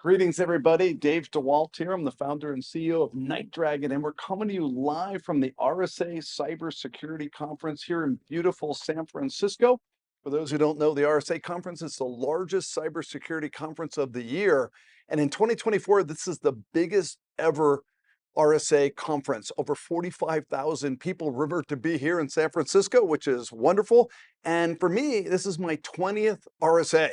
Greetings, everybody. Dave DeWalt here. I'm the founder and CEO of NightDragon, and we're coming to you live from the RSA Cybersecurity Conference here in beautiful San Francisco. For those who don't know, the RSA Conference is the largest cybersecurity conference of the year. And in 2024, this is the biggest ever RSA conference. Over 45,000 people rumored to be here in San Francisco, which is wonderful. And for me, this is my 20th RSA,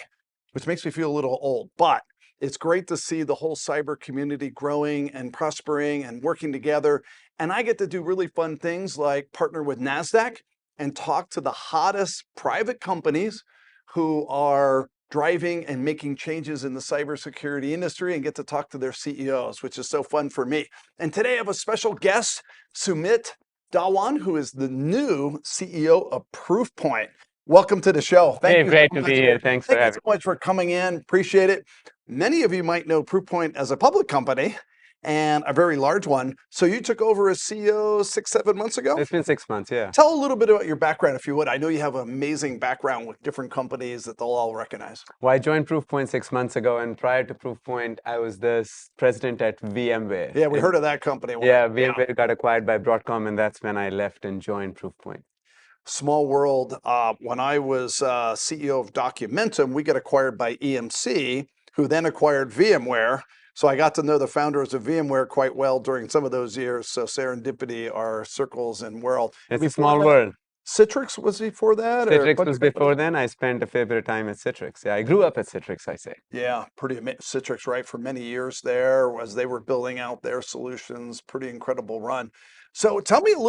which makes me feel a little old, but it's great to see the whole cyber community growing and prospering and working together. And I get to do really fun things like partner with NASDAQ and talk to the hottest private companies who are driving and making changes in the cybersecurity industry and get to talk to their CEOs, which is so fun for me. And today I have a special guest, Sumit Dhawan, who is the new CEO of Proofpoint. Welcome to the show. Hey, great to be here. Thanks for having me. Thank you so much for coming in. Appreciate it. Many of you might know Proofpoint as a public company and a very large one. So you took over as CEO 6-7 months ago? It's been 6 months, yeah. Tell a little bit about your background, if you would. I know you have an amazing background with different companies that they'll all recognize. Well, I joined Proofpoint 6 months ago, and prior to Proofpoint, I was the president at VMware. Yeah, we heard of that company. Yeah, VMware got acquired by Broadcom, and that's when I left and joined Proofpoint. Small world. When I was CEO of Documentum, we got acquired by EMC, who then acquired VMware. So I got to know the founders of VMware quite well during some of those years. So serendipity are circles and world. It's a small world. Citrix was before that? Citrix was before then. I spent a fair bit of time at Citrix. Yeah, I grew up at Citrix, I say. Yeah, pretty amazing. Citrix, right, for many years there as they were building out their solutions. Pretty incredible run. So tell everybody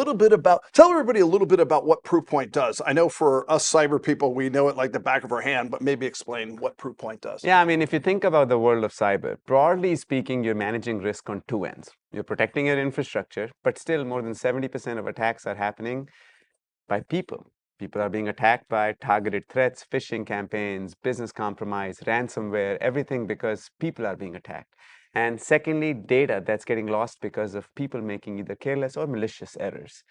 a little bit about what Proofpoint does. I know for us cyber people, we know it like the back of our hand, but maybe explain what Proofpoint does. Yeah, I mean, if you think about the world of cyber, broadly speaking, you're managing risk on two ends. You're protecting your infrastructure, but still more than 70% of attacks are happening by people. People are being attacked by targeted threats, phishing campaigns, business compromise, ransomware, everything because people are being attacked. And secondly, data that's getting lost because of people making either careless or malicious errors.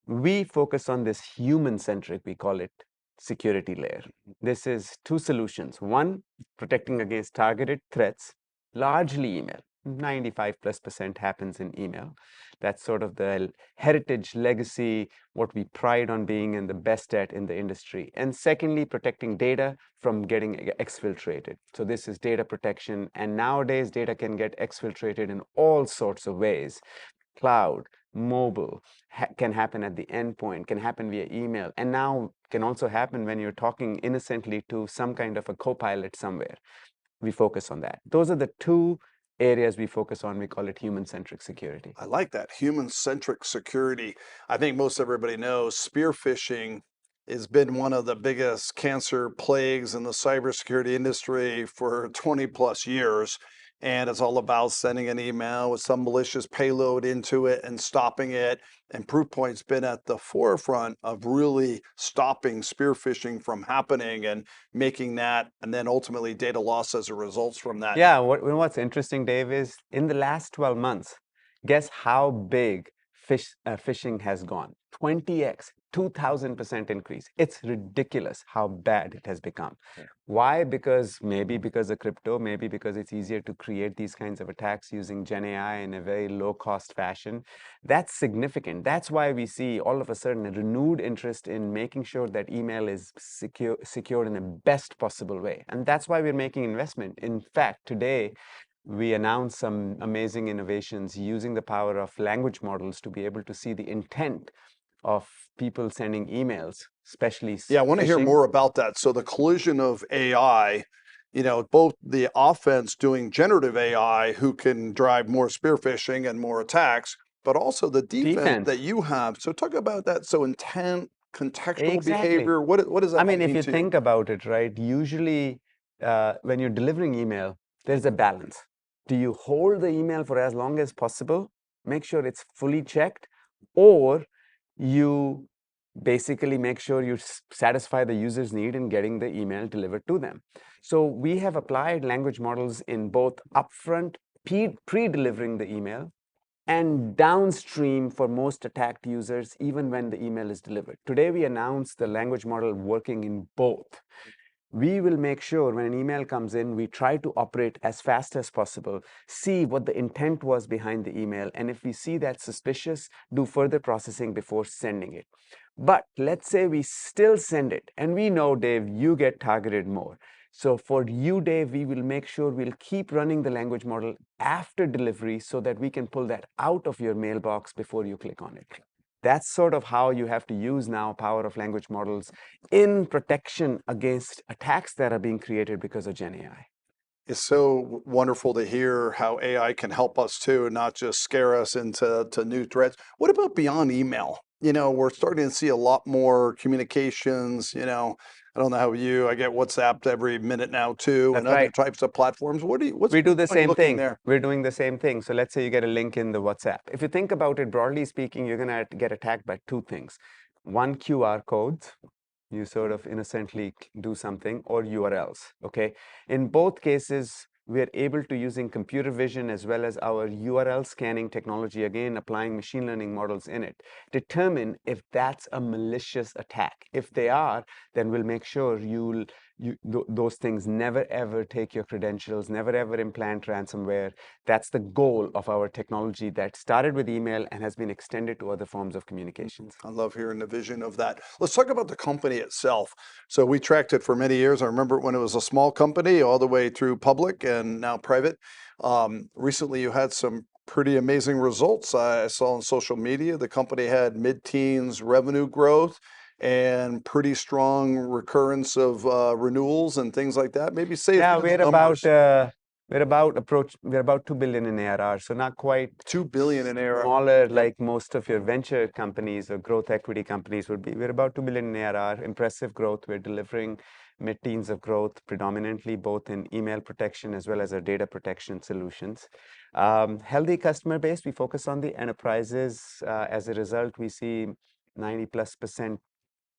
We focus on this human-centric, we call it, security layer. This is two solutions. One, protecting against targeted threats, largely email. 95+% happens in email. That's sort of the heritage legacy, what we pride on being and the best at in the industry. And secondly, protecting data from getting exfiltrated. So this is data protection. And nowadays, data can get exfiltrated in all sorts of ways. Cloud, mobile, can happen at the endpoint, can happen via email, and now can also happen when you're talking innocently to some kind of a co-pilot somewhere. We focus on that. Those are the two areas we focus on. We call it human-centric security. I like that, human-centric security. I think most everybody knows spear phishing has been one of the biggest cancer plagues in the cybersecurity industry for 20+ years. And it's all about sending an email with some malicious payload into it and stopping it. And Proofpoint's been at the forefront of really stopping spear phishing from happening and making that, and then ultimately data loss as a result from that. Yeah, what's interesting, Dave, is in the last 12 months, guess how big phishing has gone? 20x, 2000% increase. It's ridiculous how bad it has become. Yeah. Why? Maybe because of crypto, maybe because it's easier to create these kinds of attacks using Gen AI in a very low-cost fashion. That's significant. That's why we see all of a sudden a renewed interest in making sure that email is secured in the best possible way. And that's why we're making investment. In fact, today, we announced some amazing innovations using the power of language models to be able to see the intent of people sending emails, especially Yeah, I want to hear more about that. So the collision of AI, both the offense doing generative AI, who can drive more spear phishing and more attacks, but also the defense that you have. So talk about that. So intent, contextual behavior, what does that mean? I mean, if you think about it, right, usually when you're delivering email, there's a balance. Do you hold the email for as long as possible, make sure it's fully checked, or you basically make sure you satisfy the user's need in getting the email delivered to them? So we have applied language models in both upfront, pre-delivering the email, and downstream for most attacked users, even when the email is delivered. Today, we announced the language model working in both. We will make sure when an email comes in, we try to operate as fast as possible, see what the intent was behind the email, and if we see that suspicious, do further processing before sending it. But let's say we still send it, and we know, Dave, you get targeted more. So for you, Dave, we will make sure we'll keep running the language model after delivery so that we can pull that out of your mailbox before you click on it. That's sort of how you have to use now power of language models in protection against attacks that are being created because of Gen AI. It's so wonderful to hear how AI can help us too, and not just scare us into new threats. What about beyond email? We're starting to see a lot more communications. I don't know how I get WhatsApp every minute now too, and That's other right. types of platforms. What's We do the Proofpoint same looking thing. there? We're doing the same thing. So let's say you get a link in the WhatsApp. If you think about it, broadly speaking, you're going to get attacked by two things. One, QR codes. You sort of innocently do something, or URLs, okay? In both cases, we're able to, using computer vision as well as our URL scanning technology, again, applying machine learning models in it, determine if that's a malicious attack. If they are, then we'll make sure those things never ever take your credentials, never ever implant ransomware. That's the goal of our technology that started with email and has been extended to other forms of communications. I love hearing the vision of that. Let's talk about the company itself. So we tracked it for many years. I remember when it was a small company all the way through public and now private. Recently, you had some pretty amazing results. I saw on social media the company had mid-teens revenue growth and pretty strong recurrence of renewals and things like that. Maybe say a Yeah, few of the numbers. we're about 2 billion in ARR, so not quite 2 billion in ARR. smaller Yep. like most of your venture companies or growth equity companies would be. We're about 2 billion in ARR, impressive growth. We're delivering mid-teens of growth, predominantly both in email protection as well as our data protection solutions. Healthy customer base. We focus on the enterprises. As a result, we see 90+%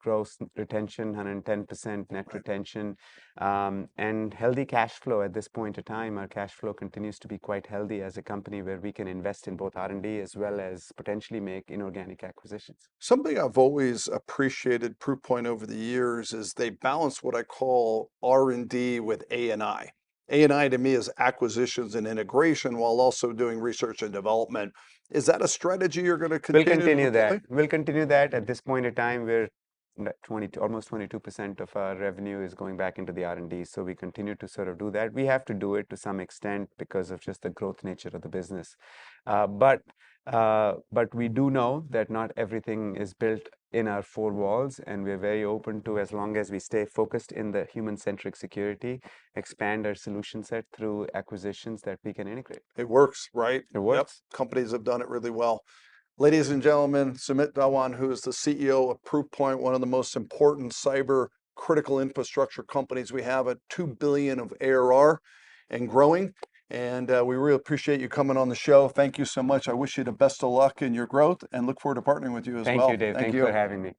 gross retention, 110% net retention, and healthy cash flow at this point in time. Our cash flow continues to be quite healthy as a company where we can invest in both R&D as well as potentially make inorganic acquisitions. Something I've always appreciated Proofpoint over the years is they balance what I call R&D with A&I. A&I to me is acquisitions and integration while also doing research and development. Is that a strategy you're going to We'll continue to continue that. employ? We'll continue that. At this point in time, we're almost 22% of our revenue is going back into the R&D. So we continue to sort of do that. We have to do it to some extent because of just the growth nature of the business. But we do know that not everything is built in our four walls, and we're very open to, as long as we stay focused in the human-centric security, expand our solution set through acquisitions that we can integrate. It works, right? It works. Yep. Companies have done it really well. Ladies and gentlemen, Sumit Dhawan, who is the CEO of Proofpoint, one of the most important cyber critical infrastructure companies we have at 2 billion of ARR and growing. And we really appreciate you coming on the show. Thank you so much. I wish you the best of luck in your growth and look forward to partnering with you as well. Thank you, Dave. Thanks for having me.